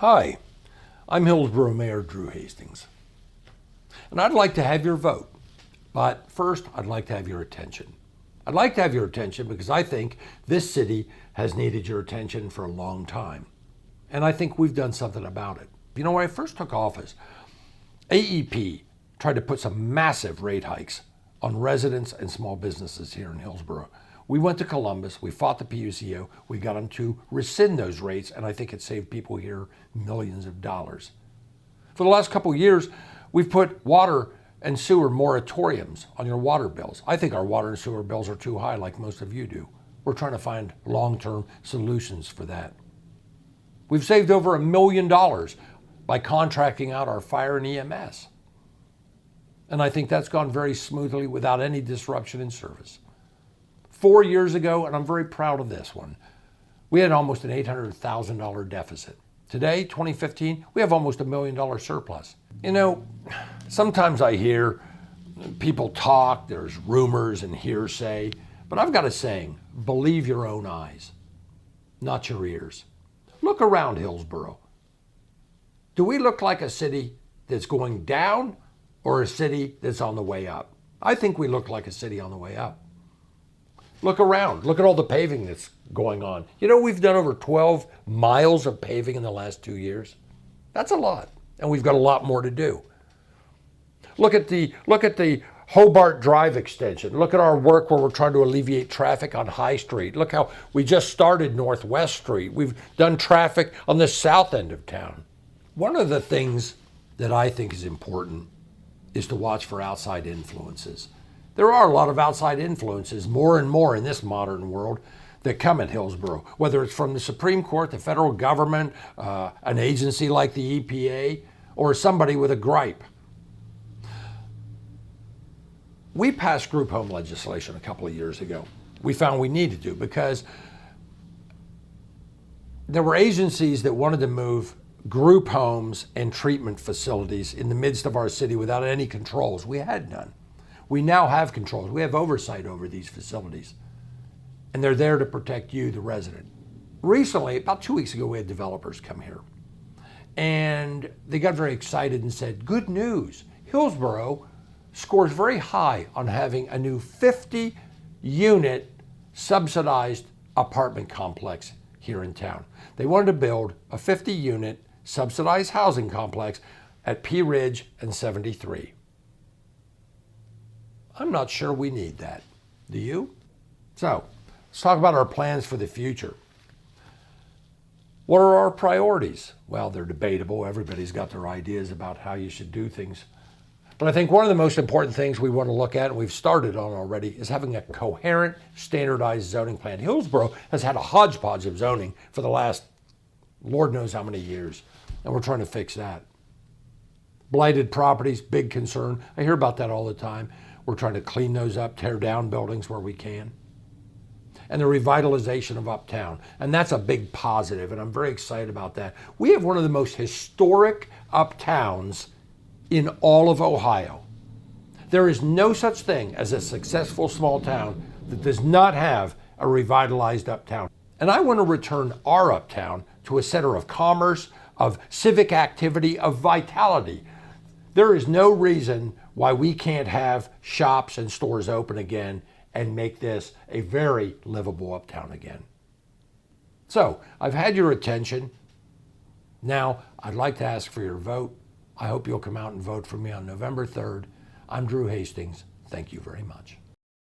Hi, I'm Hillsboro Mayor Drew Hastings, and I'd like to have your vote. But first, I'd like to have your attention. I'd like to have your attention because I think this city has needed your attention for a long time, and I think we've done something about it. You know, when I first took office, AEP tried to put some massive rate hikes on residents and small businesses here in Hillsboro. We went to Columbus, we fought the PUCO, we got them to rescind those rates, and I think it saved people here millions of dollars. For the last couple of years, we've put water and sewer moratoriums on your water bills. I think our water and sewer bills are too high, like most of you do. We're trying to find long-term solutions for that. We've saved over $1 million by contracting out our fire and EMS. And I think that's gone very smoothly without any disruption in service. 4 years ago, and I'm very proud of this one, we had almost an $800,000 deficit. Today, 2015, we have almost $1 million surplus. You know, sometimes I hear people talk, there's rumors and hearsay, but I've got a saying, believe your own eyes, not your ears. Look around Hillsboro. Do we look like a city that's going down or a city that's on the way up? I think we look like a city on the way up. Look around. Look at all the paving that's going on. You know, we've done over 12 miles of paving in the last 2 years. That's a lot, and we've got a lot more to do. Look at the Hobart Drive extension. Look at our work where we're trying to alleviate traffic on High Street. Look how we just started Northwest Street. We've done traffic on the south end of town. One of the things that I think is important is to watch for outside influences. There are a lot of outside influences, more and more in this modern world, that come at Hillsboro, whether it's from the Supreme Court, the federal government, an agency like the EPA, or somebody with a gripe. We passed group home legislation a couple of years ago. We found we needed to because there were agencies that wanted to move group homes and treatment facilities in the midst of our city without any controls. We had none. We now have controls. We have oversight over these facilities, and they're there to protect you, the resident. Recently, about 2 weeks ago, we had developers come here, and they got very excited and said, good news, Hillsboro scores very high on having a new 50-unit subsidized apartment complex here in town. They wanted to build a 50-unit subsidized housing complex at P Ridge and 73. I'm not sure we need that. Do you? So, let's talk about our plans for the future. What are our priorities? Well, they're debatable. Everybody's got their ideas about how you should do things. But I think one of the most important things we want to look at, and we've started on already, is having a coherent, standardized zoning plan. Hillsboro has had a hodgepodge of zoning for the last Lord knows how many years, and we're trying to fix that. Blighted properties, big concern. I hear about that all the time. We're trying to clean those up, tear down buildings where we can. And the revitalization of Uptown. And that's a big positive, and I'm very excited about that. We have one of the most historic uptowns in all of Ohio. There is no such thing as a successful small town that does not have a revitalized uptown. And I want to return our uptown to a center of commerce, of civic activity, of vitality. There is no reason why we can't have shops and stores open again and make this a very livable uptown again. So, I've had your attention. Now, I'd like to ask for your vote. I hope you'll come out and vote for me on November 3rd. I'm Drew Hastings. Thank you very much.